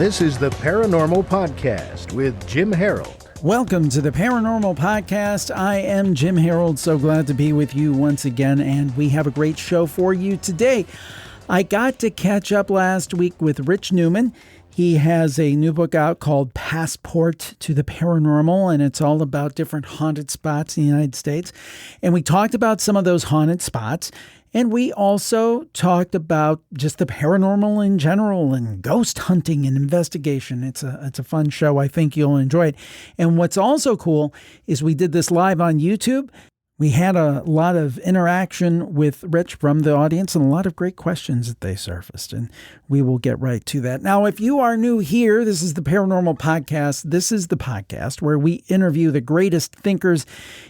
This is the Paranormal Podcast with Jim Harold. Welcome to the Paranormal Podcast. I am Jim Harold. So glad to be with you once again, and we have a great show for you today. I got to catch up last week with Rich Newman. He has a new book out called Passport to the Paranormal, and it's all about different haunted spots in the United States. And we talked about some of those haunted spots. And we also talked about just the paranormal in general and ghost hunting and investigation. It's a fun show. I think you'll enjoy it. And what's also cool is we did this live on YouTube. We had a lot of interaction with Rich from the audience and a lot of great questions that they surfaced, and we will get right to that. Now, if you are new here, this is the Paranormal Podcast. This is the podcast where we interview the greatest thinkers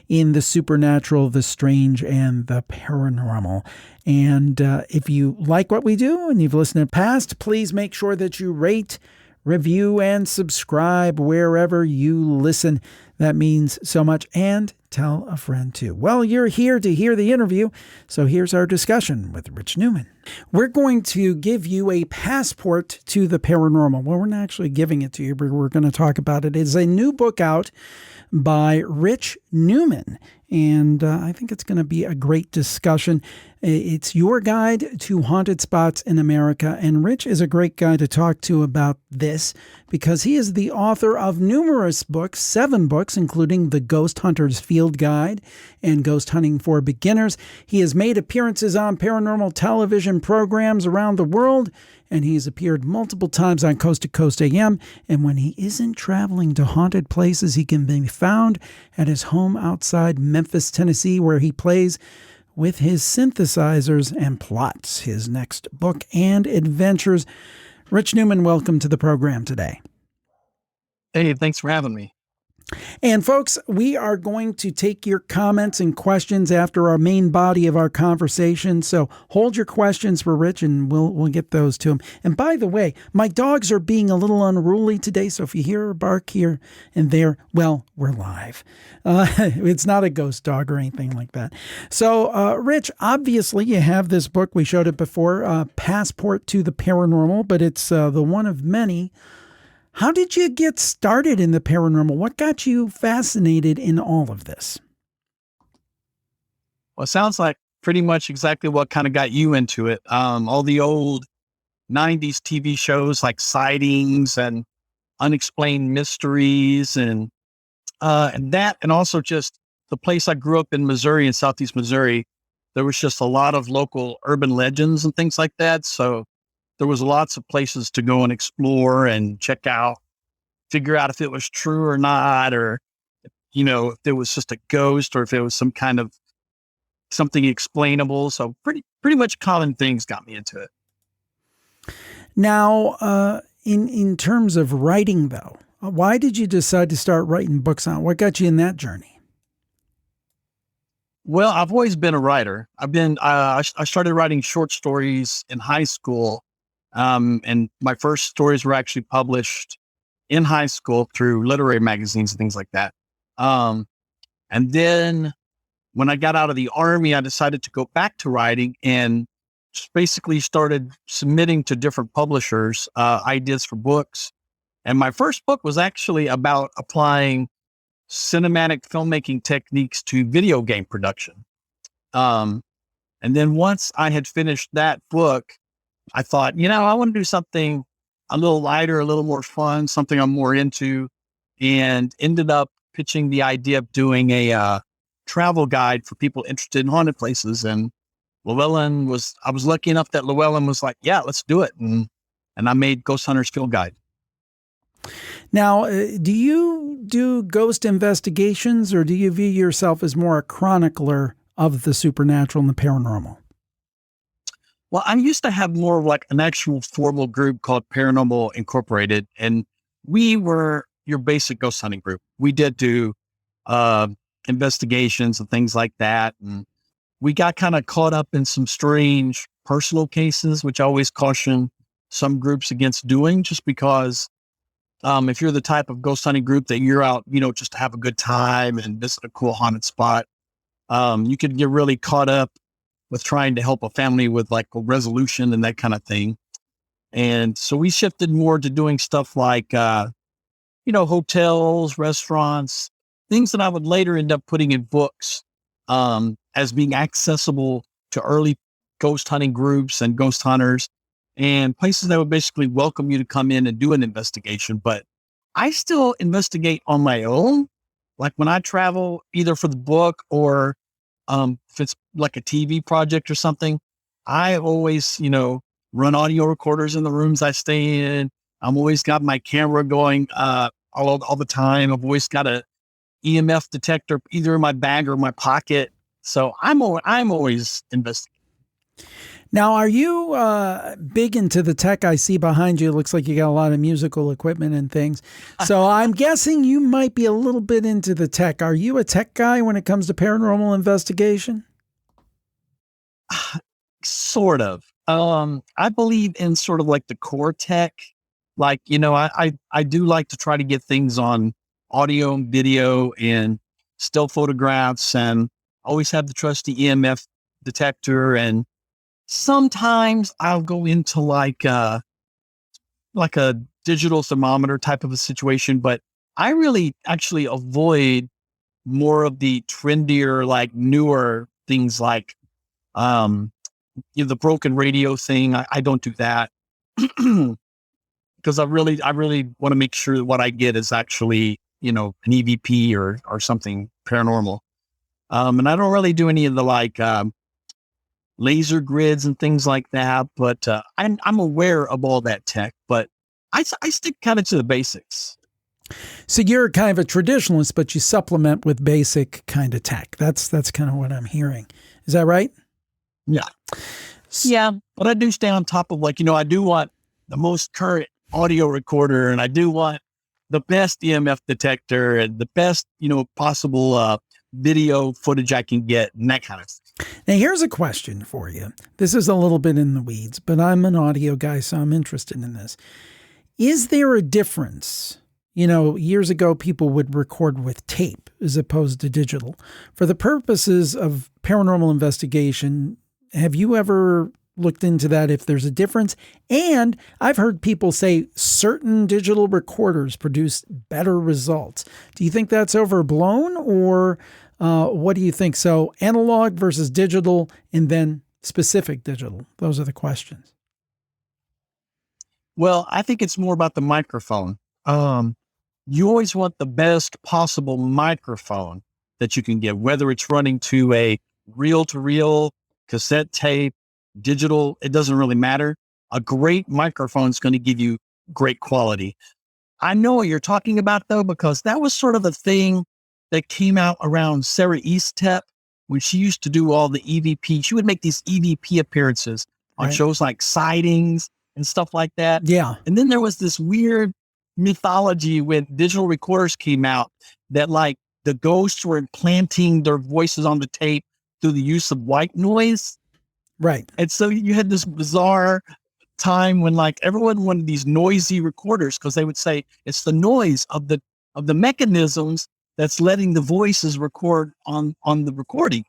in the supernatural, the strange, and the paranormal. And if you like what we do and you've listened in the past, please make sure that you rate, review, and subscribe wherever you listen. That means so much. And tell a friend too. Well, you're here to hear the interview, so here's our discussion with Rich Newman. We're going to give you a passport to the paranormal. Well, we're not actually giving it to you, but we're going to talk about it. It's a new book out by Rich Newman, and I think it's going to be a great discussion. It's your guide to haunted spots in America, and Rich is a great guy to talk to about this because he is the author of numerous books, 7 books, including The Ghost Hunter's Field Guide and Ghost Hunting for Beginners. He has made appearances on paranormal television programs around the world, and he's appeared multiple times on Coast to Coast AM. And when he isn't traveling to haunted places, he can be found at his home outside Memphis, Tennessee, where he plays with his synthesizers and plots his next book and adventures. Rich Newman, welcome to the program today. Hey, thanks for having me. And folks, we are going to take your comments and questions after our main body of our conversation. So hold your questions for Rich and we'll get those to him. And by the way, my dogs are being a little unruly today. So if you hear a bark here and there, well, we're live. It's not a ghost dog or anything like that. So Rich, obviously you have this book. We showed it before, Passport to the Paranormal, but it's the one of many. How did you get started in the paranormal? What got you fascinated in all of this? Well, it sounds like pretty much exactly what kind of got you into it. All the old 90s TV shows like Sightings and Unexplained Mysteries and that, and also just the place I grew up in Missouri, in Southeast Missouri, there was just a lot of local urban legends and things like that. So there was lots of places to go and explore and check out, figure out if it was true or not, or, you know, if it was just a ghost or if it was some kind of something explainable. So pretty much common things got me into it. Now, in terms of writing though, why did you decide to start writing books on? What got you in that journey? Well, I've always been a writer. I started writing short stories in high school. And my first stories were actually published in high school through literary magazines and things like that. And then when I got out of the Army, I decided to go back to writing and just basically started submitting to different publishers ideas for books. And my first book was actually about applying cinematic filmmaking techniques to video game production. And then once I had finished that book, I thought, I want to do something a little lighter, a little more fun, something I'm more into, and ended up pitching the idea of doing a travel guide for people interested in haunted places. And I was lucky enough that Llewellyn was like, yeah, let's do it. And I made Ghost Hunter's Field Guide. Now, do you do ghost investigations or do you view yourself as more a chronicler of the supernatural and the paranormal? Well, I used to have more of like an actual formal group called Paranormal Incorporated, and we were your basic ghost hunting group. We did do investigations and things like that, and we got kind of caught up in some strange personal cases, which I always caution some groups against doing, just because if you're the type of ghost hunting group that you're out, just to have a good time and visit a cool haunted spot, you could get really caught up with trying to help a family with like a resolution and that kind of thing. And so we shifted more to doing stuff like, hotels, restaurants, things that I would later end up putting in books as being accessible to early ghost hunting groups and ghost hunters and places that would basically welcome you to come in and do an investigation. But I still investigate on my own. Like when I travel either for the book or if it's like a TV project or something, I always, run audio recorders in the rooms I stay in. I'm always got my camera going all the time. I've always got a EMF detector either in my bag or my pocket. So I'm always investigating. Now, are you big into the tech I see behind you? It looks like you got a lot of musical equipment and things. So I'm guessing you might be a little bit into the tech. Are you a tech guy when it comes to paranormal investigation? Sort of. I believe in sort of like the core tech. Like, I do like to try to get things on audio and video and still photographs, and always have the trusty EMF detector. And sometimes I'll go into like a digital thermometer type of a situation, but I really actually avoid more of the trendier, like newer things like, the broken radio thing. I don't do that because I really want to make sure that what I get is actually, an EVP or something paranormal. And I don't really do any of the like, laser grids and things like that, but I'm aware of all that tech, but I stick kind of to the basics. So you're kind of a traditionalist, but you supplement with basic kind of tech. That's kind of what I'm hearing. Is that right? Yeah. Yeah. But I do stay on top of I do want the most current audio recorder, and I do want the best EMF detector and the best, possible video footage I can get and that kind of stuff. Now, here's a question for you. This is a little bit in the weeds, but I'm an audio guy, so I'm interested in this. Is there a difference? Years ago, people would record with tape as opposed to digital. For the purposes of paranormal investigation, have you ever looked into that, if there's a difference? And I've heard people say certain digital recorders produce better results. Do you think that's overblown, or what do you think? So analog versus digital, and then specific digital. Those are the questions. Well, I think it's more about the microphone. You always want the best possible microphone that you can get, whether it's running to a reel-to-reel, cassette tape, digital, it doesn't really matter. A great microphone is going to give you great quality. I know what you're talking about, though, because that was sort of a thing that came out around Sarah Eastep when she used to do all the EVP. She would make these EVP appearances on shows like Sightings and stuff like that. Yeah. And then there was this weird mythology when digital recorders came out that like the ghosts were implanting their voices on the tape through the use of white noise. Right. And so you had this bizarre time when like everyone wanted these noisy recorders because they would say it's the noise of the mechanisms that's letting the voices record on the recording.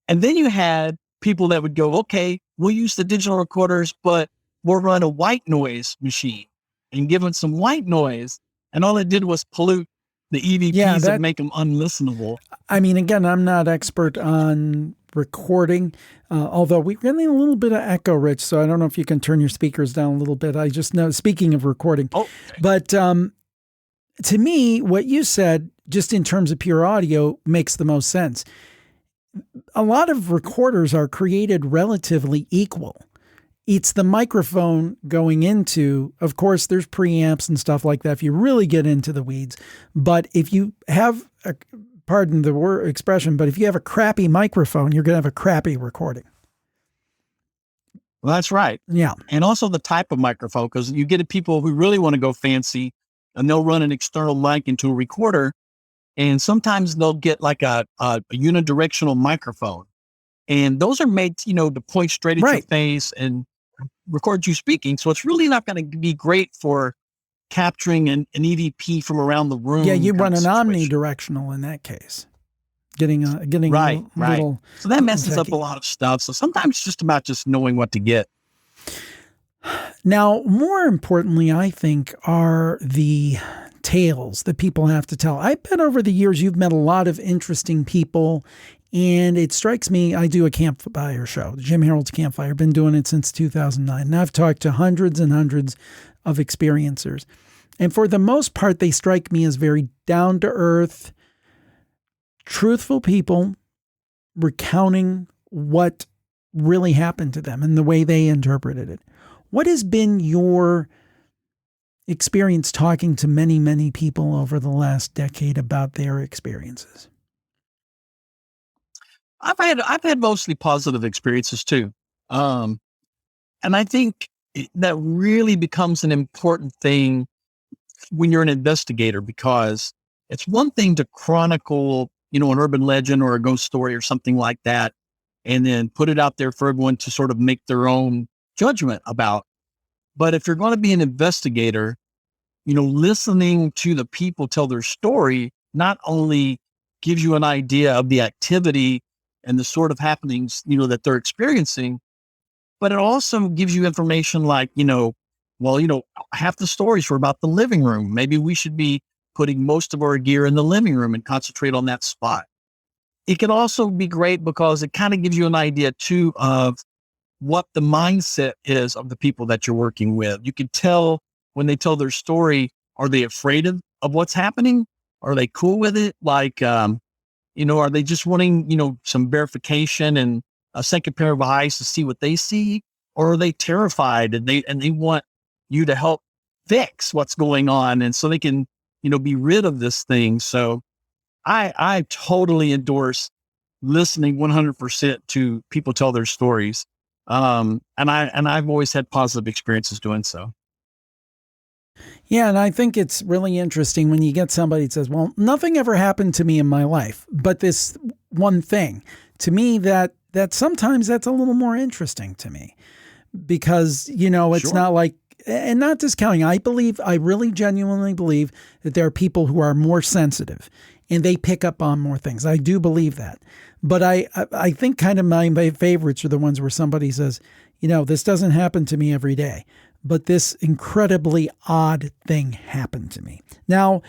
And then you had people that would go, okay, we'll use the digital recorders, but we'll run a white noise machine and give them some white noise. And all it did was pollute the EVPs and make them unlistenable. I mean, again, I'm not expert on recording, although we're getting a little bit of echo, Rich, so I don't know if you can turn your speakers down a little bit. I just know, speaking of recording, but to me, what you said, just in terms of pure audio, makes the most sense. A lot of recorders are created relatively equal. It's the microphone going into, of course, there's preamps and stuff like that if you really get into the weeds. But if you have, pardon the word expression, but if you have a crappy microphone, you're going to have a crappy recording. Well, that's right. Yeah. And also the type of microphone, because you get people who really want to go fancy and they'll run an external mic into a recorder. And sometimes they'll get like a unidirectional microphone. And those are made, to point straight at your face and record you speaking. So it's really not going to be great for capturing an EVP from around the room. Yeah, you run an omnidirectional in that case. Getting right. Little, so that messes up a lot of stuff. So sometimes it's just about just knowing what to get. Now, more importantly, I think, are the tales that people have to tell. I bet over the years you've met a lot of interesting people, and it strikes me, I do a campfire show, Jim Harold's Campfire. Been doing it since 2009, and I've talked to hundreds and hundreds of experiencers. And for the most part, they strike me as very down-to-earth, truthful people recounting what really happened to them and the way they interpreted it. What has been your experience talking to many, many people over the last decade about their experiences? I've had mostly positive experiences too. And I think that really becomes an important thing when you're an investigator, because it's one thing to chronicle, an urban legend or a ghost story or something like that, and then put it out there for everyone to sort of make their own judgment about. But if you're going to be an investigator, listening to the people tell their story not only gives you an idea of the activity and the sort of happenings, that they're experiencing, but it also gives you information like, half the stories were about the living room. Maybe we should be putting most of our gear in the living room and concentrate on that spot. It can also be great because it kind of gives you an idea too of what the mindset is of the people that you're working with. You can tell when they tell their story, are they afraid of what's happening? Are they cool with it? Like, are they just wanting, some verification and a second pair of eyes to see what they see? Or are they terrified and they want you to help fix what's going on? And so they can, be rid of this thing. So I totally endorse listening 100% to people tell their stories. And I've always had positive experiences doing so. Yeah, and I think it's really interesting when you get somebody that says, well, nothing ever happened to me in my life, but this one thing. To me, that sometimes that's a little more interesting to me because, it's Sure. not like, and not discounting, I really genuinely believe that there are people who are more sensitive and they pick up on more things. I do believe that. But I think kind of my favorites are the ones where somebody says, this doesn't happen to me every day, but this incredibly odd thing happened to me. Now,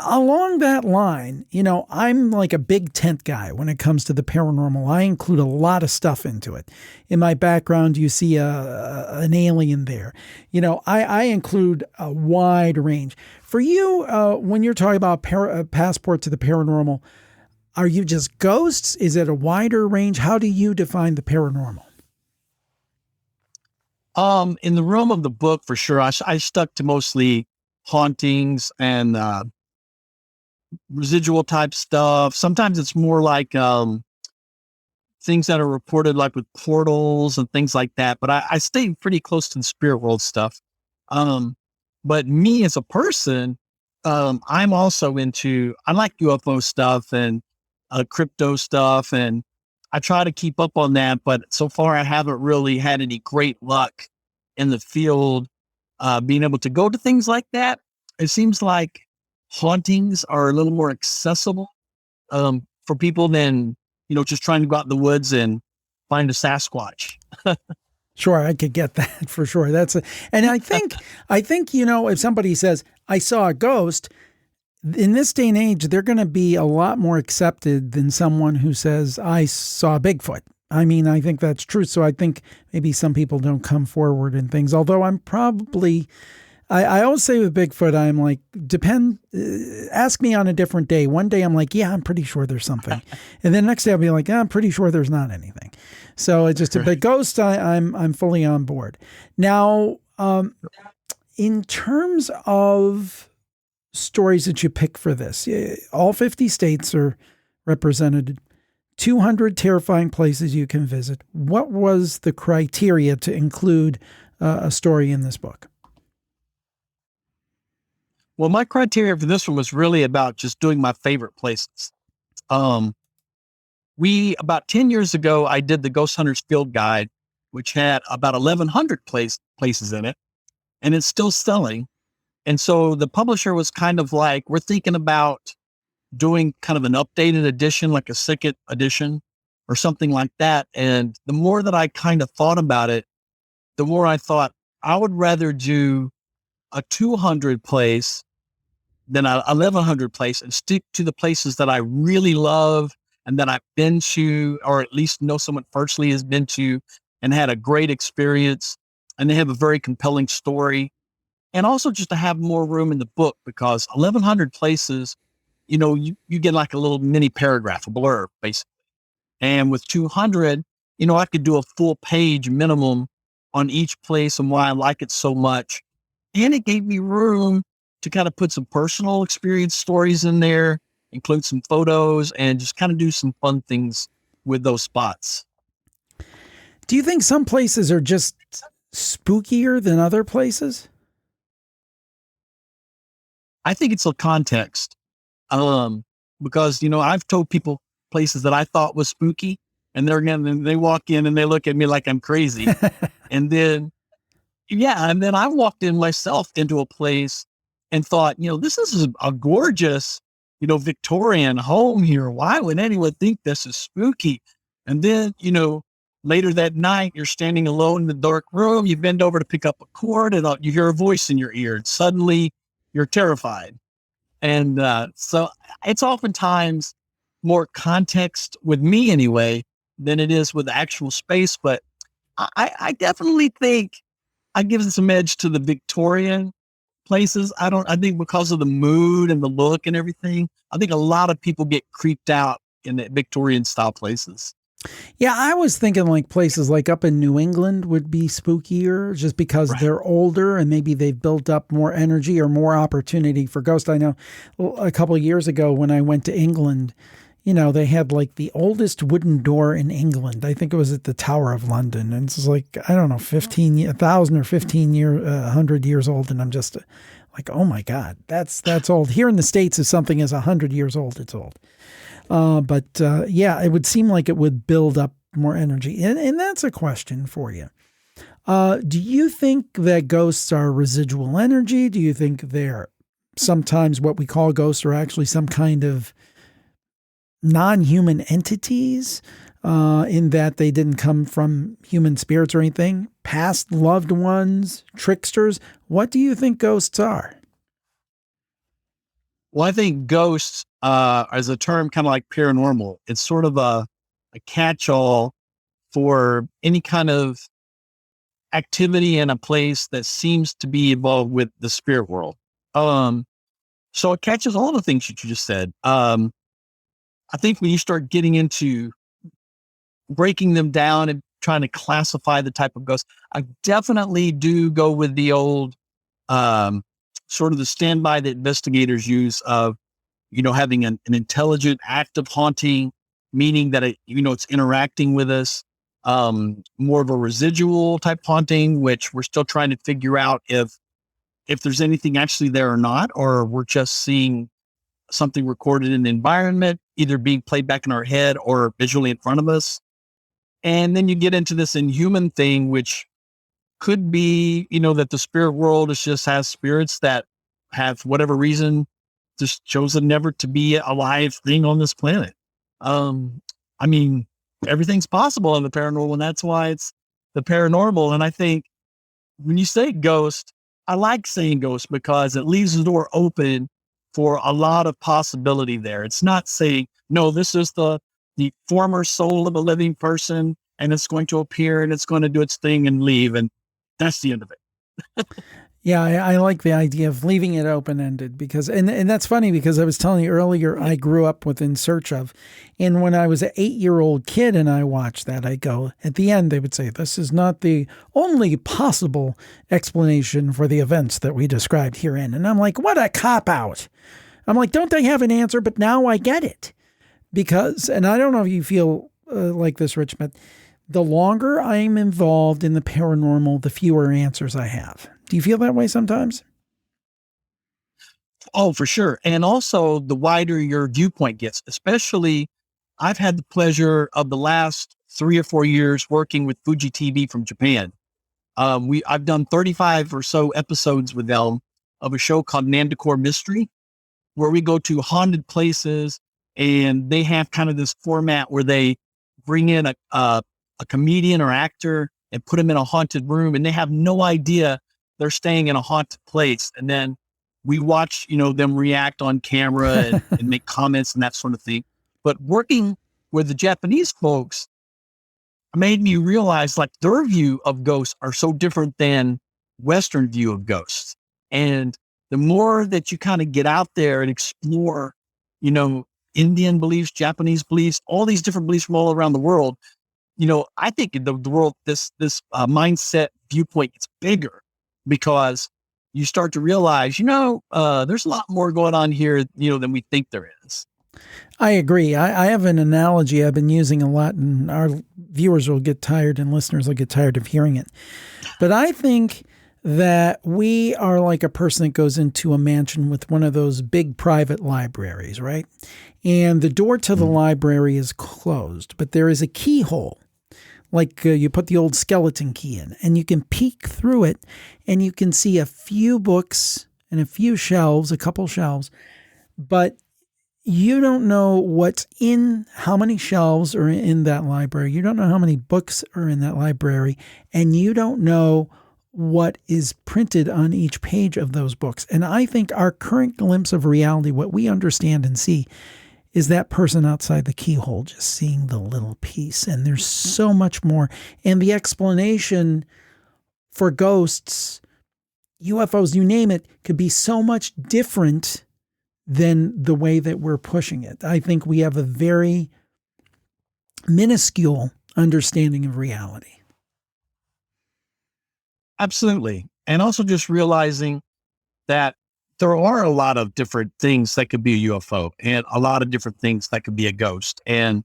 along that line, I'm like a big tent guy when it comes to the paranormal. I include a lot of stuff into it. In my background, you see an alien there. I include a wide range. For you, when you're talking about passport to the paranormal, are you just ghosts? Is it a wider range? How do you define the paranormal? In the realm of the book, for sure, I stuck to mostly hauntings and residual type stuff. Sometimes it's more like things that are reported like with portals and things like that. But I stay pretty close to the spirit world stuff. But me as a person, I'm also I like UFO stuff and crypto stuff. And I try to keep up on that. But so far, I haven't really had any great luck in the field being able to go to things like that. It seems like hauntings are a little more accessible for people than, just trying to go out in the woods and find a Sasquatch. Sure, I could get that for sure. And I think, if somebody says, I saw a ghost, in this day and age, they're going to be a lot more accepted than someone who says, I saw Bigfoot. I mean, I think that's true. So I think maybe some people don't come forward and things, although I'm probably, I always say with Bigfoot, I'm like, ask me on a different day. One day I'm like, yeah, I'm pretty sure there's something. And then next day I'll be like, I'm pretty sure there's not anything. So it's just a big ghost. I'm fully on board. Now, in terms of stories that you pick for this, all 50 states are represented, 200 terrifying places you can visit. What was the criteria to include a story in this book? Well, my criteria for this one was really about just doing my favorite places. About 10 years ago, I did the Ghost Hunters Field Guide, which had about 1,100 places in it, and it's still selling. And so the publisher was kind of like, we're thinking about doing kind of an updated edition, like a second edition or something like that. And the more that I kind of thought about it, the more I thought, I would rather do a 200 place than a 1100 place and stick to the places that I really love and that I've been to, or at least know someone personally has been to and had a great experience. And they have a very compelling story. And also just to have more room in the book, because 1100 places, you get like a little mini paragraph, a blurb, basically. And with 200, I could do a full page minimum on each place and why I like it so much. And it gave me room to kind of put some personal experience stories in there, include some photos, and just kind of do some fun things with those spots. Do you think some places are just spookier than other places? I think it's a context. Because, I've told people places that I thought was spooky, and they walk in and they look at me like I'm crazy. And then I walked in myself into a place and thought, this is a gorgeous, Victorian home here. Why would anyone think this is spooky? And then, later that night, you're standing alone in the dark room. You bend over to pick up a cord and you hear a voice in your ear. And suddenly you're terrified. And so it's oftentimes more context with me anyway than it is with the actual space. But I definitely think I give some edge to the Victorian places. I think because of the mood and the look and everything, I think a lot of people get creeped out in the Victorian style places. Yeah, I was thinking like places like up in New England would be spookier just because they're older and maybe they've built up more energy or more opportunity for ghosts. I know a couple of years ago when I went to England, they had like the oldest wooden door in England. I think it was at the Tower of London. And it's like, I don't know, 1,000 or 100 years old. And I'm just like, oh my God, that's old. Here in the States, if something is 100 years old, it's old. But it would seem like it would build up more energy. And that's a question for you. Do you think that ghosts are residual energy? Do you think they're sometimes what we call ghosts are actually some kind of non-human entities in that they didn't come from human spirits or anything? Past loved ones, tricksters? What do you think ghosts are? Well, I think ghosts, as a term kind of like paranormal, it's sort of a catch-all for any kind of activity in a place that seems to be involved with the spirit world. So it catches all the things that you just said. I think when you start getting into breaking them down and trying to classify the type of ghost, I definitely do go with the old, sort of the standby that investigators use of, having an intelligent, active haunting, meaning that it's interacting with us. More of a residual type haunting, which we're still trying to figure out if there's anything actually there or not, or we're just seeing something recorded in the environment, either being played back in our head or visually in front of us. And then you get into this inhuman thing, which could be, that the spirit world just has spirits that have whatever reason just chosen never to be a live thing on this planet. Everything's possible in the paranormal, and that's why it's the paranormal. And I think when you say ghost, I like saying ghost because it leaves the door open for a lot of possibility there. It's not saying, no, this is the former soul of a living person, and it's going to appear and it's going to do its thing and leave. And that's the end of it. Yeah, I like the idea of leaving it open-ended because, and that's funny because I was telling you earlier, I grew up with In Search Of, and when I was an 8-year-old kid and I watched that, I go, at the end, they would say, this is not the only possible explanation for the events that we described herein. And I'm like, what a cop-out. I'm like, don't they have an answer? But now I get it because, and I don't know if you feel like this, Rich, but the longer I'm involved in the paranormal, the fewer answers I have. Do you feel that way sometimes? Oh, for sure. And also the wider your viewpoint gets, especially I've had the pleasure of the last 3 or 4 years working with Fuji TV from Japan. I've done 35 or so episodes with them of a show called Nandakor Mystery, where we go to haunted places and they have kind of this format where they bring in a comedian or actor and put them in a haunted room, and they have no idea they're staying in a haunted place. And then we watch, them react on camera and make comments and that sort of thing. But working with the Japanese folks made me realize like their view of ghosts are so different than Western view of ghosts. And the more that you kind of get out there and explore, Indian beliefs, Japanese beliefs, all these different beliefs from all around the world, I think the world, this mindset viewpoint gets bigger because you start to realize, there's a lot more going on here, than we think there is. I agree. I have an analogy I've been using a lot, and our viewers will get tired and listeners will get tired of hearing it. But I think that we are like a person that goes into a mansion with one of those big private libraries, right? And the door to the library is closed, but there is a keyhole. Like you put the old skeleton key in, and you can peek through it, and you can see a few books and a few shelves, a couple shelves, but you don't know how many shelves are in that library. You don't know how many books are in that library, and you don't know what is printed on each page of those books. And I think our current glimpse of reality, what we understand and see, is that person outside the keyhole just seeing the little piece. And there's so much more. And the explanation for ghosts, UFOs, you name it, could be so much different than the way that we're pushing it. I think we have a very minuscule understanding of reality. Absolutely. And also just realizing that there are a lot of different things that could be a UFO, and a lot of different things that could be a ghost, and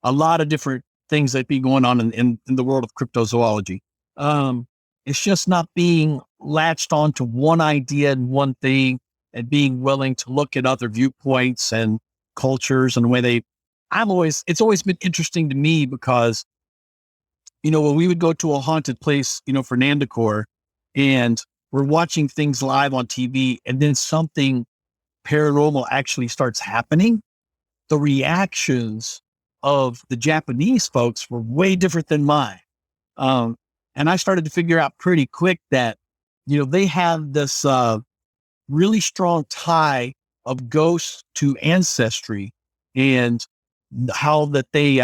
a lot of different things that be going on in the world of cryptozoology. It's just not being latched onto one idea and one thing, and being willing to look at other viewpoints and cultures and the way it's always been interesting to me because, when we would go to a haunted place, for Nandakor, and we're watching things live on TV, and then something paranormal actually starts happening, the reactions of the Japanese folks were way different than mine. And I started to figure out pretty quick that, they have this really strong tie of ghosts to ancestry, and how that they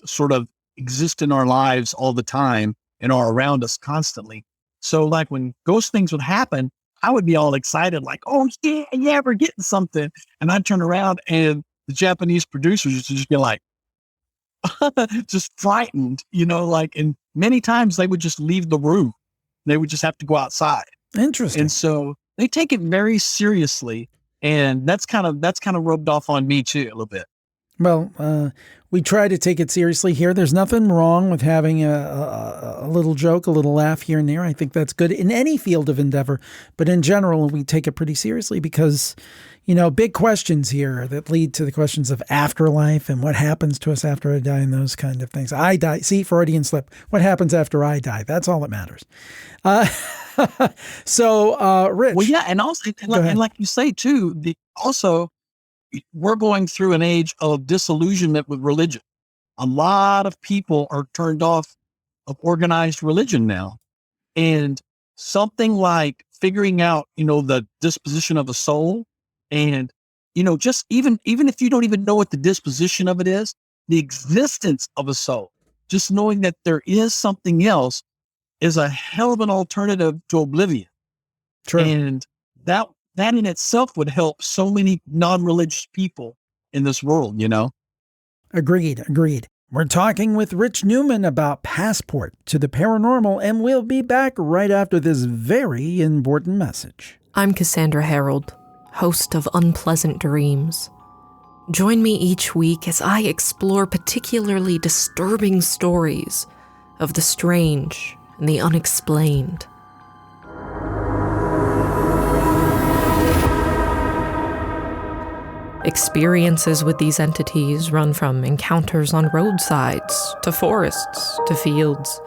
sort of exist in our lives all the time and are around us constantly. So like when ghost things would happen, I would be all excited, like, oh yeah, we're getting something. And I'd turn around and the Japanese producers would just be like, just frightened, and many times they would just leave the room. They would just have to go outside. Interesting. And so they take it very seriously. And that's kind of rubbed off on me too, a little bit. Well, we try to take it seriously here. There's nothing wrong with having a little joke, a little laugh here and there. I think that's good in any field of endeavor. But in general, we take it pretty seriously because, big questions here that lead to the questions of afterlife and what happens to us after I die and those kind of things. I die. See, Freudian slip. What happens after I die? That's all that matters. So, Rich. Well, yeah. And also, and like you say too, we're going through an age of disillusionment with religion. A lot of people are turned off of organized religion now. And something like figuring out, the disposition of a soul, and, just even if you don't even know what the disposition of it is, the existence of a soul, just knowing that there is something else is a hell of an alternative to oblivion. True. And that in itself would help so many non-religious people in this world, Agreed. We're talking with Rich Newman about Passport to the Paranormal, and we'll be back right after this very important message. I'm Cassandra Harold, host of Unpleasant Dreams. Join me each week as I explore particularly disturbing stories of the strange and the unexplained. Experiences with these entities run from encounters on roadsides, to forests, to fields,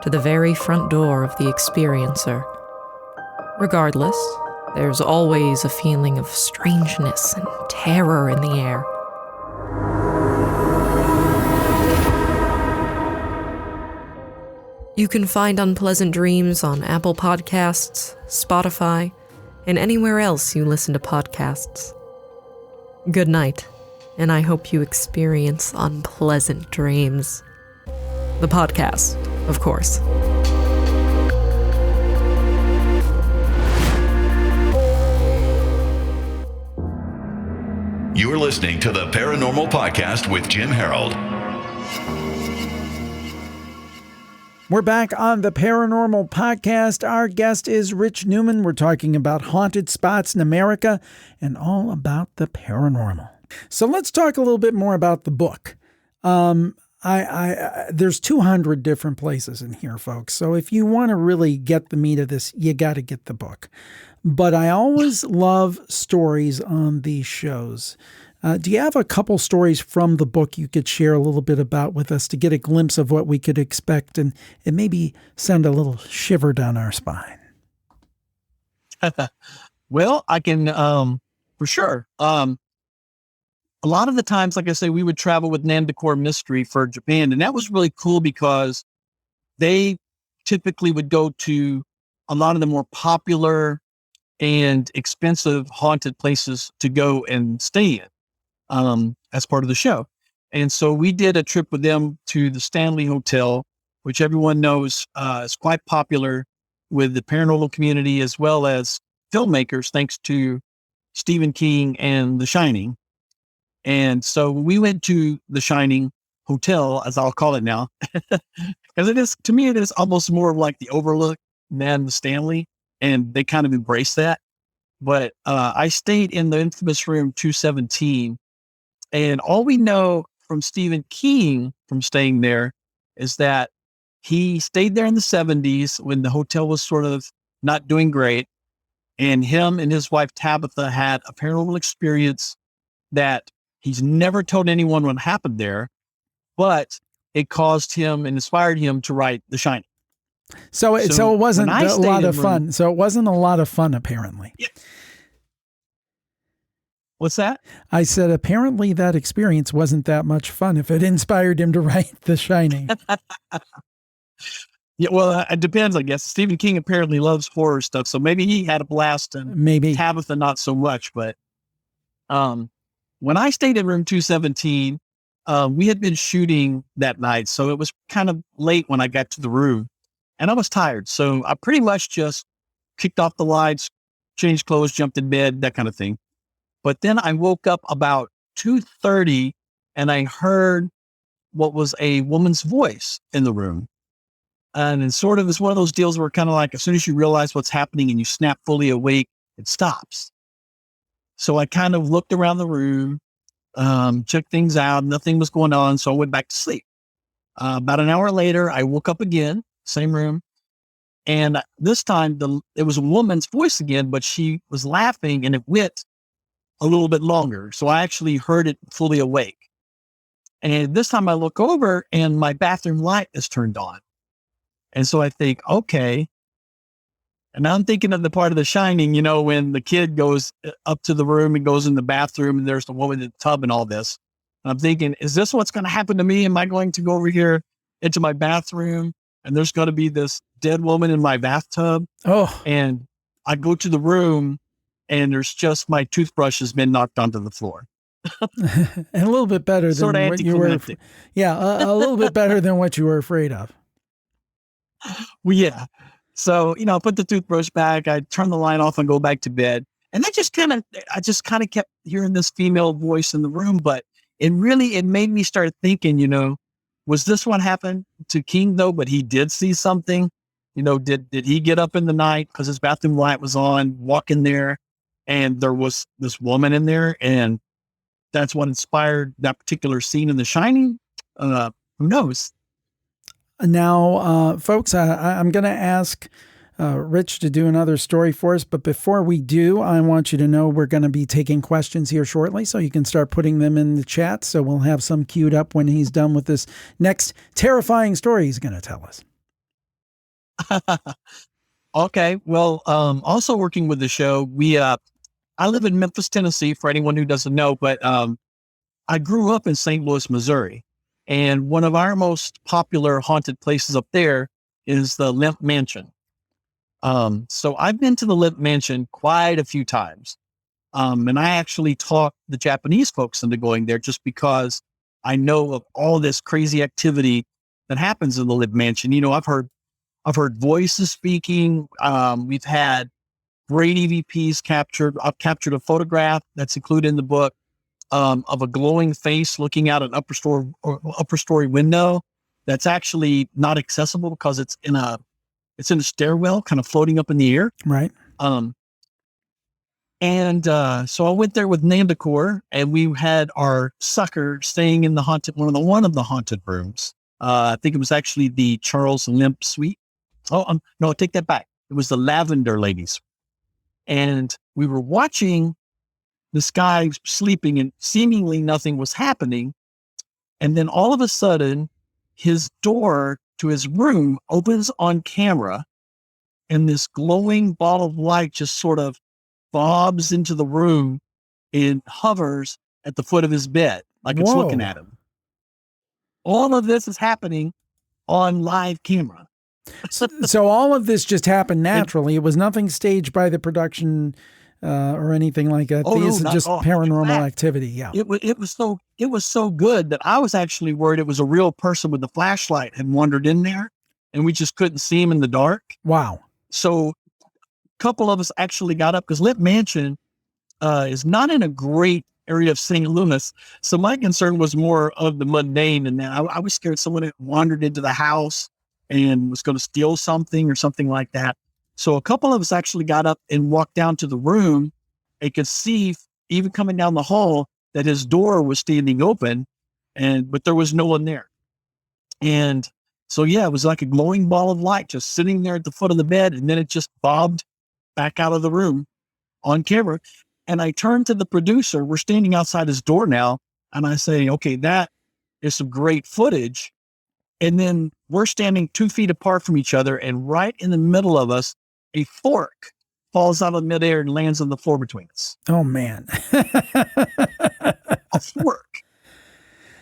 to the very front door of the experiencer. Regardless, there's always a feeling of strangeness and terror in the air. You can find Unpleasant Dreams on Apple Podcasts, Spotify, and anywhere else you listen to podcasts. Good night, and I hope you experience unpleasant dreams. The podcast, of course. You're listening to the Paranormal Podcast with Jim Harold. We're back on the Paranormal Podcast. Our guest is Rich Newman. We're talking about haunted spots in America and all about the paranormal. So let's talk a little bit more about the book. There's 200 different places in here, folks. So if you want to really get the meat of this, you got to get the book. But I always love stories on these shows. Do you have a couple stories from the book you could share a little bit about with us to get a glimpse of what we could expect and maybe send a little shiver down our spine? Well, I can, for sure. A lot of the times, like I say, we would travel with Nandakor Mystery for Japan. And that was really cool because they typically would go to a lot of the more popular and expensive haunted places to go and stay in. As part of the show. And so we did a trip with them to the Stanley Hotel, which everyone knows is quite popular with the paranormal community as well as filmmakers, thanks to Stephen King and The Shining. And so we went to the Shining Hotel, as I'll call it now, because it is, to me, it is almost more of like the Overlook than the Stanley, and they kind of embrace that. But I stayed in the infamous room 217. And all we know from Stephen King from staying there is that he stayed there in the 70s when the hotel was sort of not doing great. And him and his wife, Tabitha, had a paranormal experience that he's never told anyone what happened there, but it caused him and inspired him to write The Shining. So it wasn't a lot of fun. So it wasn't a lot of fun, apparently. Yeah. What's that? I said, apparently that experience wasn't that much fun if it inspired him to write The Shining. Yeah, well, it depends, I guess. Stephen King apparently loves horror stuff, so maybe he had a blast, and maybe Tabitha not so much. But when I stayed in room 217, we had been shooting that night, so it was kind of late when I got to the room, and I was tired. So I pretty much just kicked off the lights, changed clothes, jumped in bed, that kind of thing. But then I woke up about 2:30 and I heard what was a woman's voice in the room. And it sort of is one of those deals where kind of like, as soon as you realize what's happening and you snap fully awake, it stops. So I kind of looked around the room, checked things out, nothing was going on. So I went back to sleep. About an hour later, I woke up again, same room. And this time it was a woman's voice again, but she was laughing and it went a little bit longer. So I actually heard it fully awake. And this time I look over and my bathroom light is turned on. And so I think, okay. And now I'm thinking of the part of The Shining, you know, when the kid goes up to the room and goes in the bathroom and there's the woman in the tub and all this. And I'm thinking, is this what's going to happen to me? Am I going to go over here into my bathroom and there's going to be this dead woman in my bathtub? Oh, and I go to the room and there's just my toothbrush has been knocked onto the floor. And a little bit better than what you were. Yeah, a little bit better than what you were afraid of. Well, yeah. So, you know, I put the toothbrush back, I turn the light off and go back to bed. And I just kind of kept hearing this female voice in the room, but it made me start thinking, you know, was this what happened to King though? But he did see something, you know, did he get up in the night because his bathroom light was on, walk in there and there was this woman in there and that's what inspired that particular scene in The Shining. Who knows? Now, folks, I'm going to ask Rich to do another story for us. But before we do, I want you to know we're going to be taking questions here shortly, so you can start putting them in the chat. So we'll have some queued up when he's done with this next terrifying story he's going to tell us. Okay. Well, also working with the show, I live in Memphis, Tennessee, for anyone who doesn't know, but I grew up in St. Louis, Missouri. And one of our most popular haunted places up there is the Limp Mansion. So I've been to the Limp Mansion quite a few times. And I actually talked the Japanese folks into going there just because I know of all this crazy activity that happens in the Limp Mansion. I've heard voices speaking. We've had great EVPs captured. I've captured a photograph that's included in the book of a glowing face looking out an upper story window that's actually not accessible because it's in a stairwell, kind of floating up in the air. Right. So I went there with Nandakor, and we had our sucker staying in one of the haunted rooms. I think it was actually the Charles Limp Suite. Oh, no, I take that back. It was the Lavender Ladies. And we were watching this guy sleeping and seemingly nothing was happening. And then all of a sudden, his door to his room opens on camera, and this glowing ball of light just sort of bobs into the room and hovers at the foot of his bed, like it's looking at him. All of this is happening on live camera. So all of this just happened naturally. It was nothing staged by the production or anything like that. This is just paranormal activity. Yeah. It was so good that I was actually worried it was a real person with a flashlight had wandered in there, and we just couldn't see him in the dark. Wow. So a couple of us actually got up because Limp Mansion is not in a great area of St. Louis. So my concern was more of the mundane, and then I was scared someone had wandered into the house and was going to steal something or something like that. So a couple of us actually got up and walked down to the room and could see, even coming down the hall, that his door was standing open, but there was no one there. And so, yeah, it was like a glowing ball of light just sitting there at the foot of the bed, and then it just bobbed back out of the room on camera. And I turned to the producer. We're standing outside his door now, and I say, okay, that is some great footage. And then we're standing 2 feet apart from each other, and right in the middle of us, a fork falls out of midair and lands on the floor between us. Oh, man. A fork.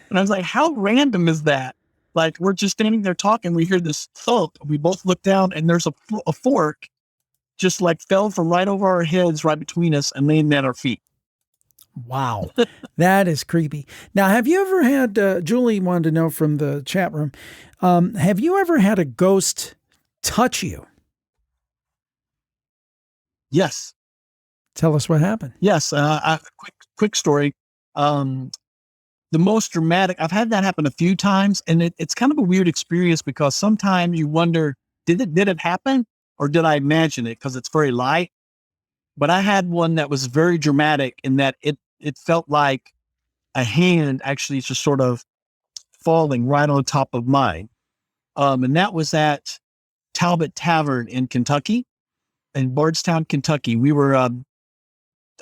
And I was like, how random is that? Like, we're just standing there talking. We hear this thump. We both look down, and there's a fork just like fell from right over our heads, right between us, and landed at our feet. Wow. That is creepy. Now, have you ever had, Julie wanted to know from the chat room, have you ever had a ghost touch you? Yes. Tell us what happened. Yes. Quick story. The most dramatic, I've had that happen a few times, and it's kind of a weird experience because sometimes you wonder, did it happen or did I imagine it? Because it's very light. But I had one that was very dramatic in that it felt like a hand actually just sort of falling right on top of mine. And that was at Talbot Tavern in Kentucky, in Bardstown, Kentucky. We were, I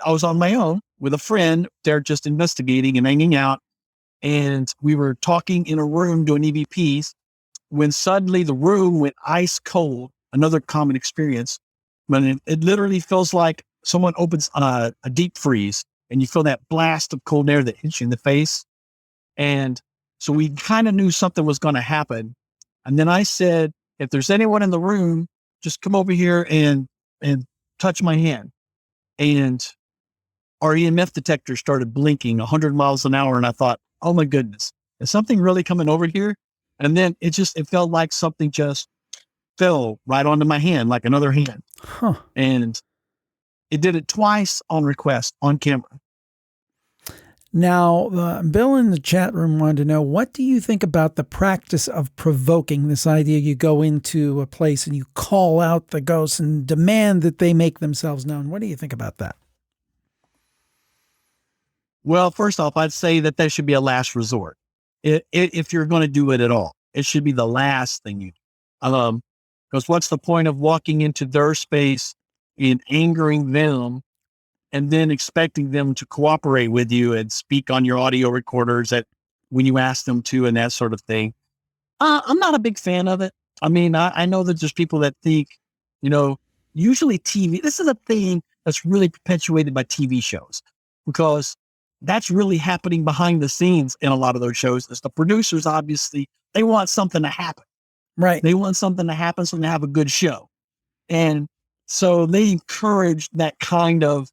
was on my own with a friend there just investigating and hanging out. And we were talking in a room doing EVPs when suddenly the room went ice cold. Another common experience. But it literally feels like someone opens a deep freeze and you feel that blast of cold air that hits you in the face. And so we kind of knew something was going to happen. And then I said, if there's anyone in the room, just come over here and touch my hand. And our EMF detector started blinking 100 miles an hour. And I thought, oh my goodness, is something really coming over here? And then it felt like something just fell right onto my hand, like another hand. Huh. And it did it twice on request on camera. Now, Bill in the chat room wanted to know, what do you think about the practice of provoking? This idea you go into a place and you call out the ghosts and demand that they make themselves known. What do you think about that? Well, first off, I'd say that should be a last resort. If you're going to do it at all, it should be the last thing you do. Because what's the point of walking into their space and angering them and then expecting them to cooperate with you and speak on your audio recorders when you ask them to and that sort of thing? I'm not a big fan of it. I mean, I know that there's people that think, usually TV, this is a thing that's really perpetuated by TV shows because that's really happening behind the scenes in a lot of those shows. As the producers, obviously, they want something to happen. Right. They want something to happen so they have a good show. And so they encourage that kind of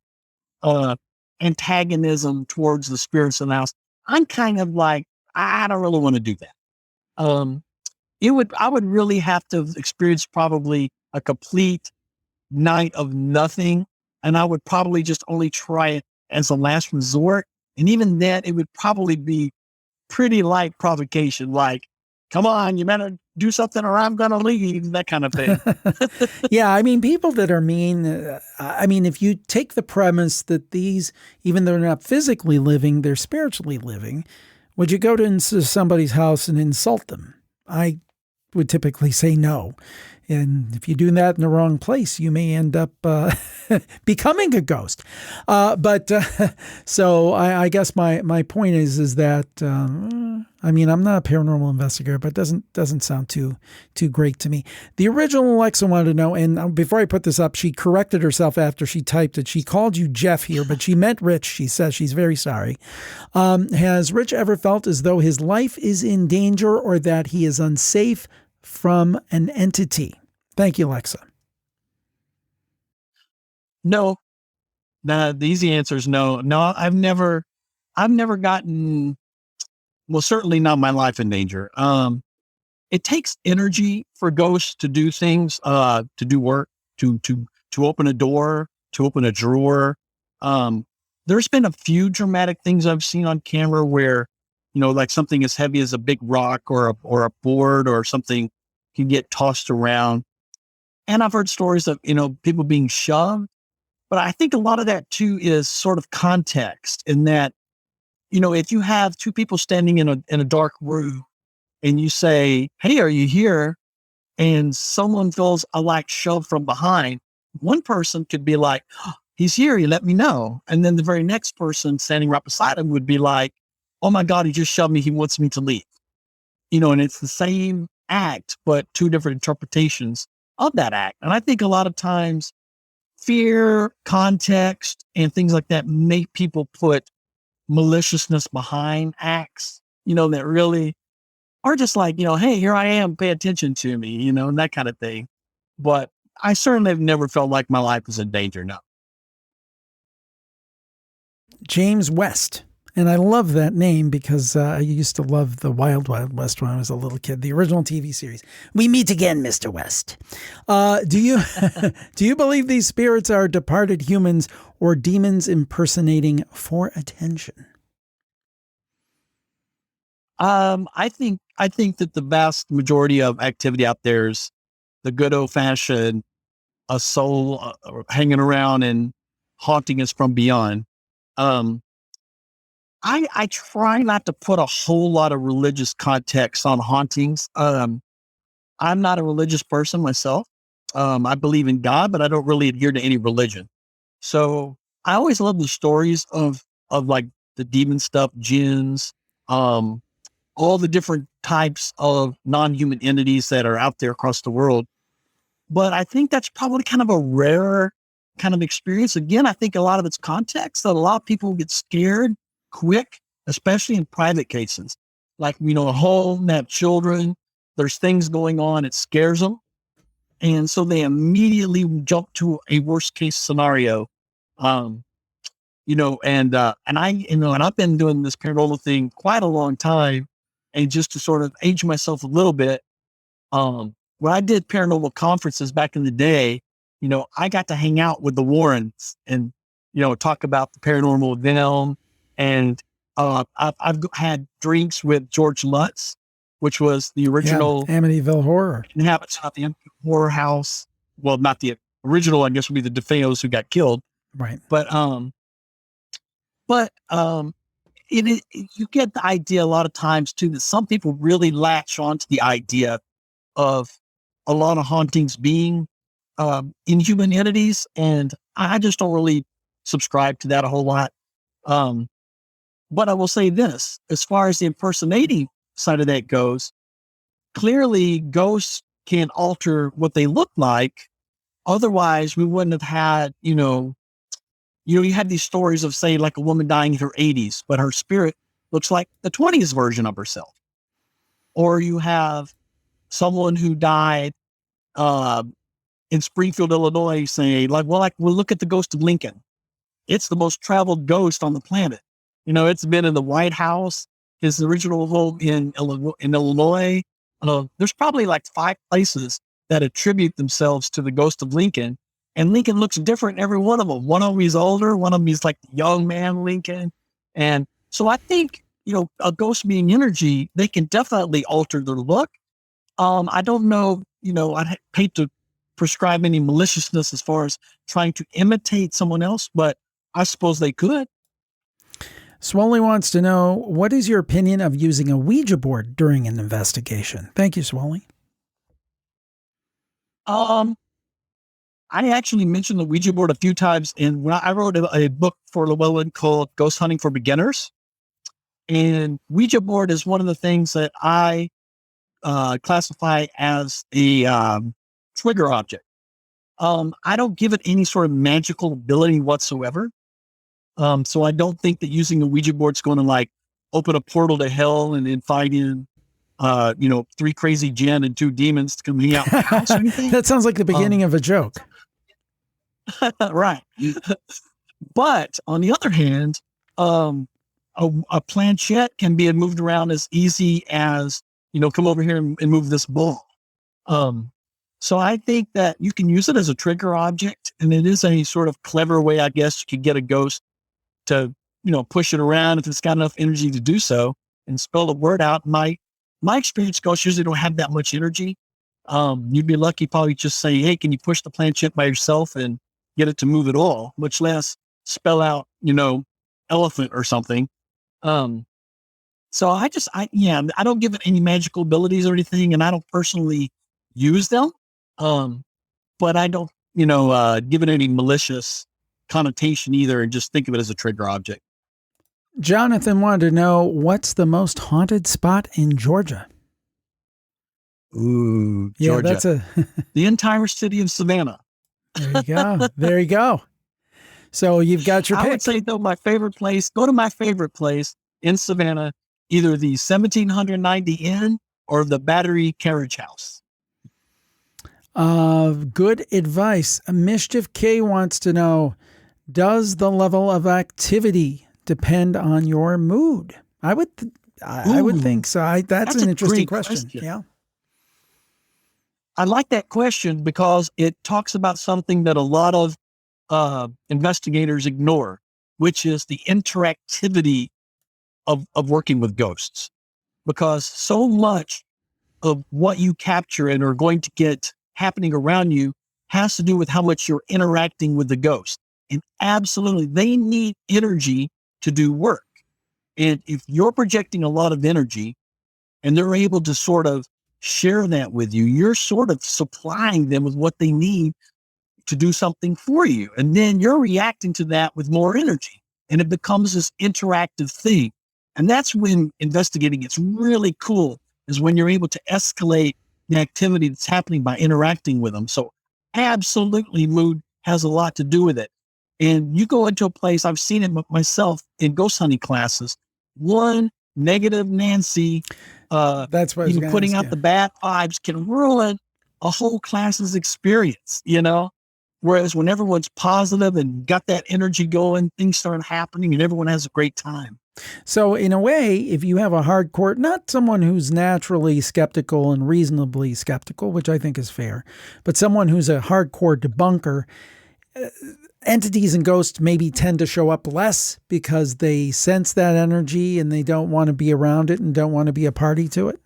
antagonism towards the spirits in the house. I'm kind of like, I don't really want to do that. I would really have to experience probably a complete night of nothing. And I would probably just only try it as a last resort. And even then, it would probably be pretty light provocation, like, come on, you better do something or I'm going to leave, that kind of thing. Yeah, I mean, people that are mean, if you take the premise that these, even though they're not physically living, they're spiritually living, would you go to somebody's house and insult them? I would typically say no. And if you do that in the wrong place, you may end up becoming a ghost. So I guess my point is that I'm not a paranormal investigator, but it doesn't sound too great to me. The original Alexa wanted to know, and before I put this up, she corrected herself after she typed it. She called you Jeff here, but she meant Rich. She says she's very sorry. Has Rich ever felt as though his life is in danger or that he is unsafe from an entity? Thank you, Alexa. No, the easy answer is no. No, I've never gotten, well, certainly not my life in danger. It takes energy for ghosts to do things, to do work, to open a door, to open a drawer. There's been a few dramatic things I've seen on camera where, like something as heavy as a big rock or a board or something can get tossed around. And I've heard stories of, people being shoved, but I think a lot of that too is sort of context in that, if you have two people standing in a dark room and you say, hey, are you here? And someone feels a like shove from behind, one person could be like, oh, he's here, he let me know. And then the very next person standing right beside him would be like, oh my God, he just shoved me, he wants me to leave. And it's the same act, but two different interpretations of that act. And I think a lot of times fear, context, and things like that make people put maliciousness behind acts, that really are just like, hey, here I am, pay attention to me, and that kind of thing. But I certainly have never felt like my life was in danger, no. James West. And I love that name because I used to love the Wild Wild West when I was a little kid, the original TV series. We meet again, Mr. West. Do you believe these spirits are departed humans or demons impersonating for attention? I think that the vast majority of activity out there is the good old fashioned, a soul hanging around and haunting us from beyond. I try not to put a whole lot of religious context on hauntings. I'm not a religious person myself. I believe in God, but I don't really adhere to any religion. So I always love the stories of like the demon stuff, jinns, all the different types of non-human entities that are out there across the world. But I think that's probably kind of a rare kind of experience. Again, I think a lot of it's context that a lot of people get scared quick, especially in private cases. Like, a home, they have children, there's things going on, it scares them. And so they immediately jump to a worst case scenario. And I've been doing this paranormal thing quite a long time. And just to sort of age myself a little bit, when I did paranormal conferences back in the day, I got to hang out with the Warrens and, talk about the paranormal with them. And I've had drinks with George Lutz, which was the original Amityville Horror. Inhabits of the Horror House. Well, not the original, I guess, would be the DeFeos who got killed. Right. But you get the idea a lot of times too that some people really latch onto the idea of a lot of hauntings being inhuman entities, and I just don't really subscribe to that a whole lot. But I will say this, as far as the impersonating side of that goes, clearly ghosts can alter what they look like. Otherwise, we wouldn't have had, you had these stories of, say, like a woman dying in her 80s, but her spirit looks like the 20s version of herself. Or you have someone who died in Springfield, Illinois, say we'll look at the ghost of Lincoln. It's the most traveled ghost on the planet. It's been in the White House, his original home in Illinois. There's probably like 5 places that attribute themselves to the ghost of Lincoln. And Lincoln looks different in every one of them. One of them is older. One of them is like the young man Lincoln. And so I think, a ghost being energy, they can definitely alter their look. I don't know, I'd hate to prescribe any maliciousness as far as trying to imitate someone else, but I suppose they could. Swoley wants to know, what is your opinion of using a Ouija board during an investigation? Thank you, Swoley. I actually mentioned the Ouija board a few times, and when I wrote a book for Llewellyn called Ghost Hunting for Beginners. And Ouija board is one of the things that I classify as a trigger object. I don't give it any sort of magical ability whatsoever. So I don't think that using a Ouija board is going to like open a portal to hell and invite in, 3 crazy djinn and 2 demons to come hang out in the house or anything. That sounds like the beginning of a joke. Right. But on the other hand, a planchette can be moved around as easy as, come over here and move this ball. So I think that you can use it as a trigger object, and it is a sort of clever way, I guess, you could get a ghost to, push it around if it's got enough energy to do so and spell the word out. My experience, ghosts usually don't have that much energy. You'd be lucky probably just say, hey, can you push the planchette by yourself and get it to move at all, much less spell out, elephant or something. So I don't give it any magical abilities or anything, and I don't personally use them. But I don't, give it any malicious connotation either, and just think of it as a trigger object. Jonathan wanted to know, what's the most haunted spot in Georgia? Ooh, Georgia. Yeah, that's the entire city of Savannah. There you go. There you go. So you've got your pick. I would say, though, go to my favorite place in Savannah, either the 1790 Inn or the Battery Carriage House. Good advice. Mischief K wants to know, does the level of activity depend on your mood? I would think so. That's an interesting question. Yeah. I like that question because it talks about something that a lot of investigators ignore, which is the interactivity of working with ghosts. Because so much of what you capture and are going to get happening around you has to do with how much you're interacting with the ghost. And absolutely, they need energy to do work. And if you're projecting a lot of energy and they're able to sort of share that with you, you're sort of supplying them with what they need to do something for you. And then you're reacting to that with more energy. And it becomes this interactive thing. And that's when investigating gets really cool, is when you're able to escalate the activity that's happening by interacting with them. So absolutely, mood has a lot to do with it. And you go into a place, I've seen it myself in ghost hunting classes, one negative Nancy, that's what putting out the bad vibes can ruin a whole class's experience, Whereas when everyone's positive and got that energy going, things start happening and everyone has a great time. So in a way, if you have a hardcore, not someone who's naturally skeptical and reasonably skeptical, which I think is fair, but someone who's a hardcore debunker, entities and ghosts maybe tend to show up less because they sense that energy and they don't want to be around it and don't want to be a party to it.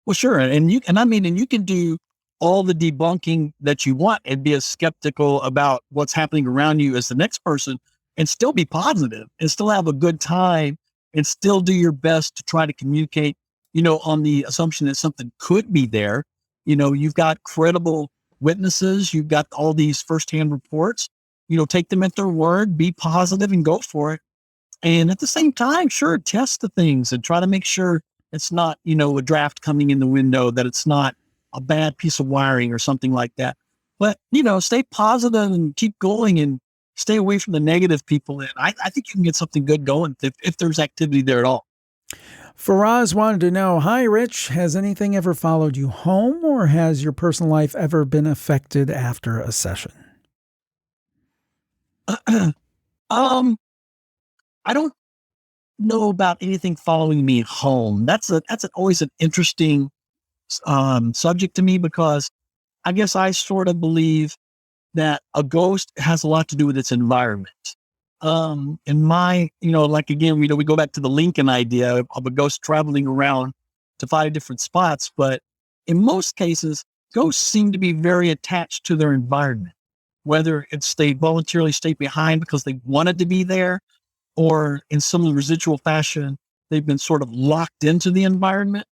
Well, sure. And you can do all the debunking that you want and be as skeptical about what's happening around you as the next person and still be positive and still have a good time and still do your best to try to communicate, on the assumption that something could be there. You've got credible witnesses, you've got all these firsthand reports, take them at their word, be positive and go for it. And at the same time, sure, test the things and try to make sure it's not, a draft coming in the window, that it's not a bad piece of wiring or something like that. But, stay positive and keep going and stay away from the negative people. And I think you can get something good going if there's activity there at all. Faraz wanted to know, hi, Rich, has anything ever followed you home, or has your personal life ever been affected after a session? I don't know about anything following me home. That's always an interesting subject to me, because I guess I sort of believe that a ghost has a lot to do with its environment. In my, like again, we go back to the Lincoln idea of a ghost traveling around to 5 different spots. But in most cases, ghosts seem to be very attached to their environment, whether it's they voluntarily stayed behind because they wanted to be there, or in some residual fashion, they've been sort of locked into the environment.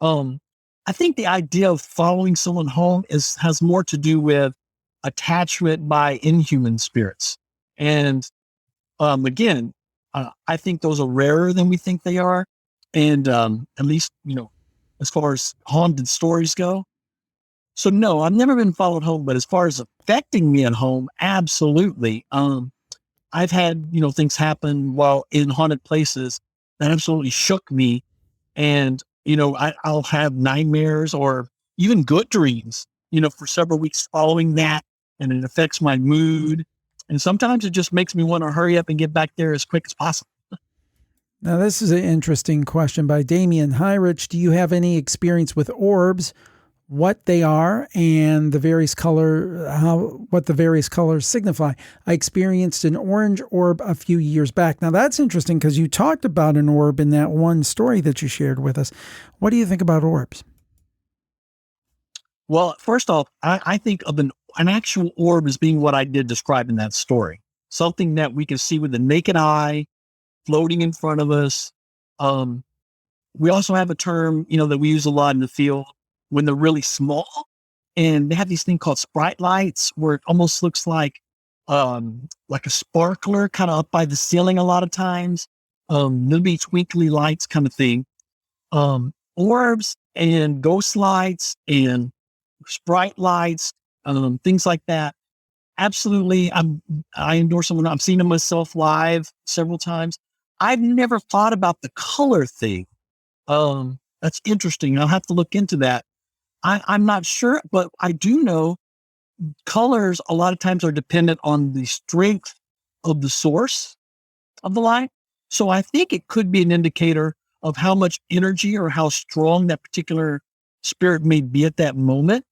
I think the idea of following someone home has more to do with attachment by inhuman spirits. And again, I think those are rarer than we think they are. And at least, as far as haunted stories go. So no, I've never been followed home, but as far as affecting me at home, absolutely. I've had, things happen while in haunted places that absolutely shook me. And, I'll have nightmares or even good dreams, for several weeks following that. And it affects my mood. And sometimes it just makes me want to hurry up and get back there as quick as possible. Now, this is an interesting question by Damien. Hi, Rich. Do you have any experience with orbs, what they are, and what the various colors signify? I experienced an orange orb a few years back. Now, that's interesting because you talked about an orb in that one story that you shared with us. What do you think about orbs? Well, first off, I think of an actual orb as being what I did describe in that story. Something that we can see with the naked eye, floating in front of us. We also have a term, that we use a lot in the field when they're really small, and they have these things called sprite lights, where it almost looks like a sparkler kind of up by the ceiling a lot of times. There'll be twinkly lights kind of thing. Orbs and ghost lights and sprite lights, things like that. Absolutely. I endorse them. I've seen them myself live several times. I've never thought about the color thing. That's interesting. I'll have to look into that. I'm not sure, but I do know colors a lot of times are dependent on the strength of the source of the light. So I think it could be an indicator of how much energy or how strong that particular spirit may be at that moment.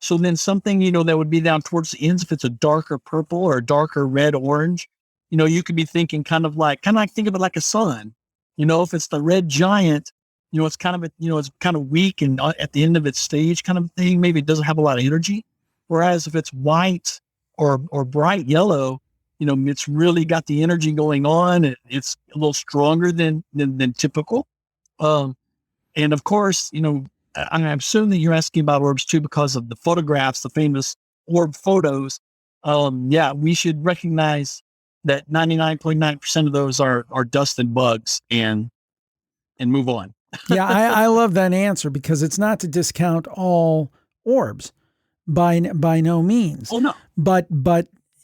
So then something, that would be down towards the ends, if it's a darker purple or a darker red, orange, you could be thinking kind of like think of it like a sun. If it's the red giant, it's kind of, it's kind of weak and at the end of its stage kind of thing. Maybe it doesn't have a lot of energy. Whereas if it's white or bright yellow, it's really got the energy going on. It's a little stronger than typical. And of course, I assume that you're asking about orbs too, because of the photographs, the famous orb photos. Yeah, we should recognize that 99.9% of those are dust and bugs and move on. Yeah, I love that answer, because it's not to discount all orbs by no means. Oh no. But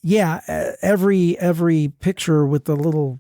yeah, every picture with the little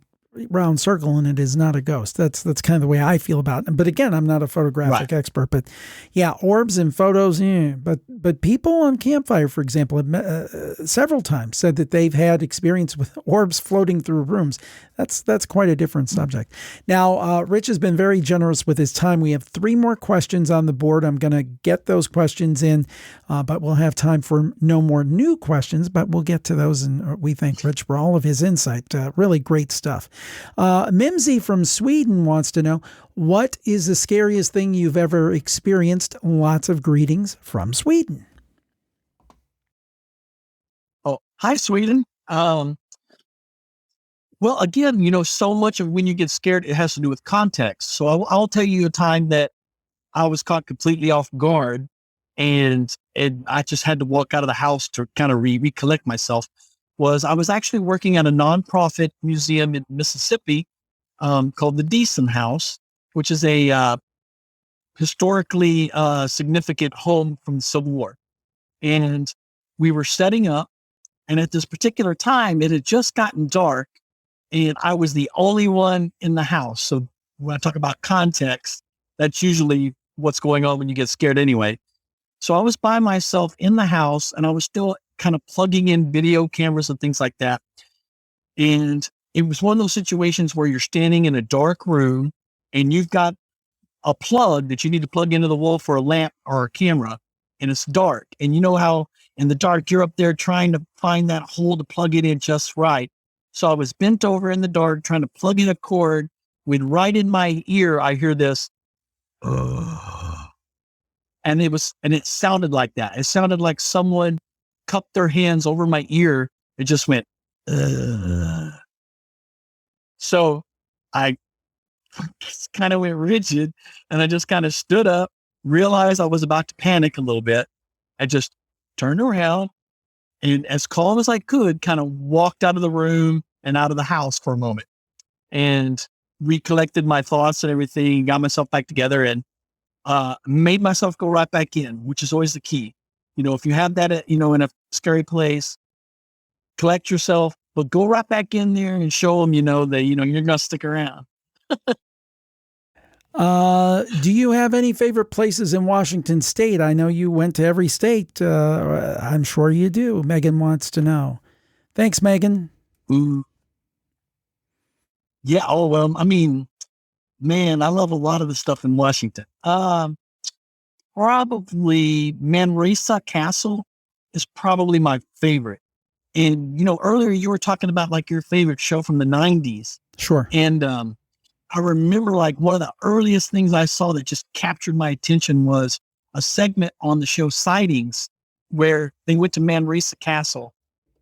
round circle in it is not a ghost. That's kind of the way I feel about it. But again, I'm not a photographic expert. But yeah, orbs and photos. Yeah. But people on Campfire, for example, have several times said that they've had experience with orbs floating through rooms. That's quite a different subject. Now, Rich has been very generous with his time. We have 3 more questions on the board. I'm going to get those questions in, but we'll have time for no more new questions. But we'll get to those, and we thank Rich for all of his insight. Really great stuff. Mimsy from Sweden wants to know, what is the scariest thing you've ever experienced? Lots of greetings from Sweden. Oh, hi, Sweden. Well, again, so much of when you get scared, it has to do with context. So I'll tell you a time that I was caught completely off guard, and I just had to walk out of the house to kind of recollect myself. I was actually working at a nonprofit museum in Mississippi called the Deason House, which is a historically significant home from the Civil War. And we were setting up, and at this particular time, it had just gotten dark, and I was the only one in the house. So when I talk about context, that's usually what's going on when you get scared anyway. So I was by myself in the house, and I was still kind of plugging in video cameras and things like that. And it was one of those situations where you're standing in a dark room and you've got a plug that you need to plug into the wall for a lamp or a camera, and it's dark. And you know how in the dark, you're up there trying to find that hole to plug it in just right. So I was bent over in the dark trying to plug in a cord, when right in my ear, I hear this, and it sounded like that. It sounded like someone cupped their hands over my ear. It just went, So I just kind of went rigid, and I just kind of stood up, realized I was about to panic a little bit. I just turned around and, as calm as I could, kind of walked out of the room and out of the house for a moment and recollected my thoughts and everything, got myself back together, and made myself go right back in, which is always the key. If you have that, in a scary place, collect yourself, but go right back in there and show them, that, you're going to stick around. Do you have any favorite places in Washington State? I know you went to every state. I'm sure you do. Megan wants to know. Thanks, Megan. Ooh. Yeah. Oh, well, I mean, man, I love a lot of the stuff in Washington. Probably Manresa Castle is probably my favorite. And, earlier you were talking about like your favorite show from the 90s. Sure. And I remember like one of the earliest things I saw that just captured my attention was a segment on the show Sightings, where they went to Manresa Castle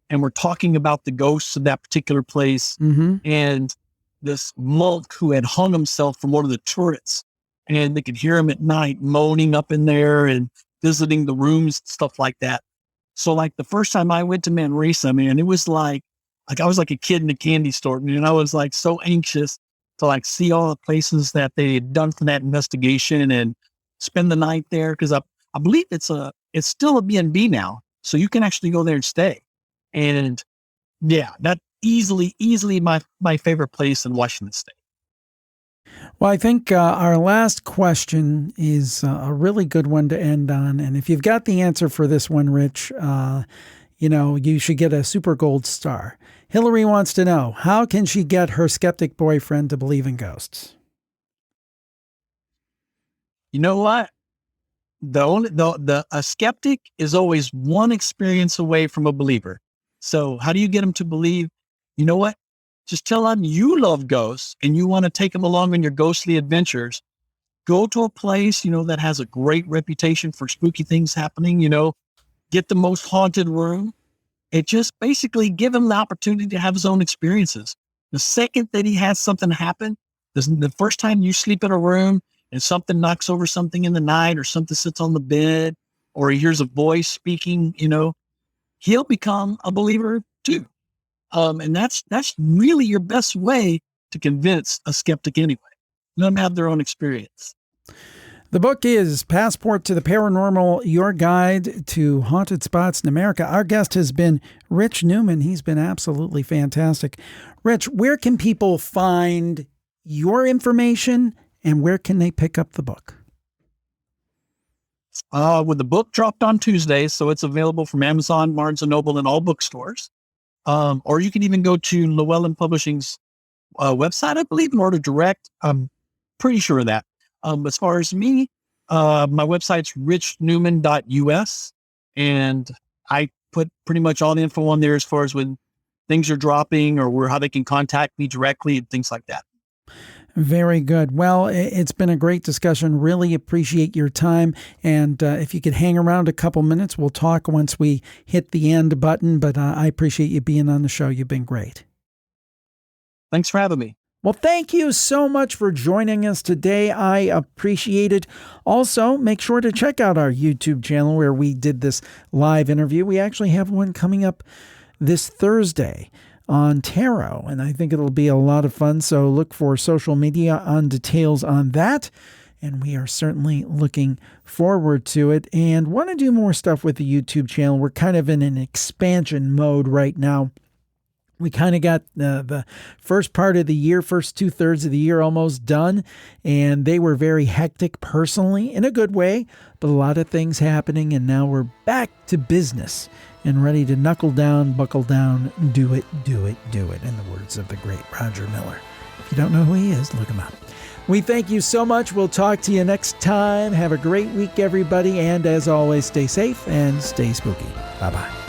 and were talking about the ghosts of that particular place. Mm-hmm. And this monk who had hung himself from one of the turrets, and they could hear him at night moaning up in there and visiting the rooms, stuff like that. So like the first time I went to Manresa, man, it was like I was like a kid in a candy store, and I was like so anxious to like see all the places that they had done for that investigation and spend the night there. Because I believe it's still a B&B now, so you can actually go there and stay. And yeah, that easily my favorite place in Washington State. Well, I think our last question is a really good one to end on. And if you've got the answer for this one, Rich, you should get a super gold star. Hillary wants to know, how can she get her skeptic boyfriend to believe in ghosts? You know what? A skeptic is always one experience away from a believer. So how do you get him to believe? You know what? Just tell them you love ghosts and you want to take them along on your ghostly adventures. Go to a place, that has a great reputation for spooky things happening, get the most haunted room. It just basically give him the opportunity to have his own experiences. The second that he has something happen, the first time you sleep in a room and something knocks over something in the night, or something sits on the bed, or he hears a voice speaking, he'll become a believer too. And that's really your best way to convince a skeptic anyway. Let them have their own experience. The book is Passport to the Paranormal, Your Guide to Haunted Spots in America. Our guest has been Rich Newman. He's been absolutely fantastic. Rich, where can people find your information, and where can they pick up the book? Well, the book dropped on Tuesday, so it's available from Amazon, Barnes & Noble, and all bookstores. Or you can even go to Llewellyn Publishing's website, I believe, and order direct. I'm pretty sure of that. As far as me, my website's richnewman.us, and I put pretty much all the info on there as far as when things are dropping or how they can contact me directly and things like that. Very good. Well, it's been a great discussion. Really appreciate your time. And if you could hang around a couple minutes, we'll talk once we hit the end button. But I appreciate you being on the show. You've been great. Thanks for having me. Well, thank you so much for joining us today. I appreciate it. Also, make sure to check out our YouTube channel where we did this live interview. We actually have one coming up this Thursday on tarot, and I think it'll be a lot of fun. So look for social media on details on that. And we are certainly looking forward to it and want to do more stuff with the YouTube channel. We're kind of in an expansion mode right now. We kind of got the first part of the year, first 2/3 of the year almost done, and they were very hectic personally in a good way, but a lot of things happening, and now we're back to business and ready to knuckle down, buckle down, do it, do it, do it, in the words of the great Roger Miller. If you don't know who he is, look him up. We thank you so much. We'll talk to you next time. Have a great week, everybody, and as always, stay safe and stay spooky. Bye-bye.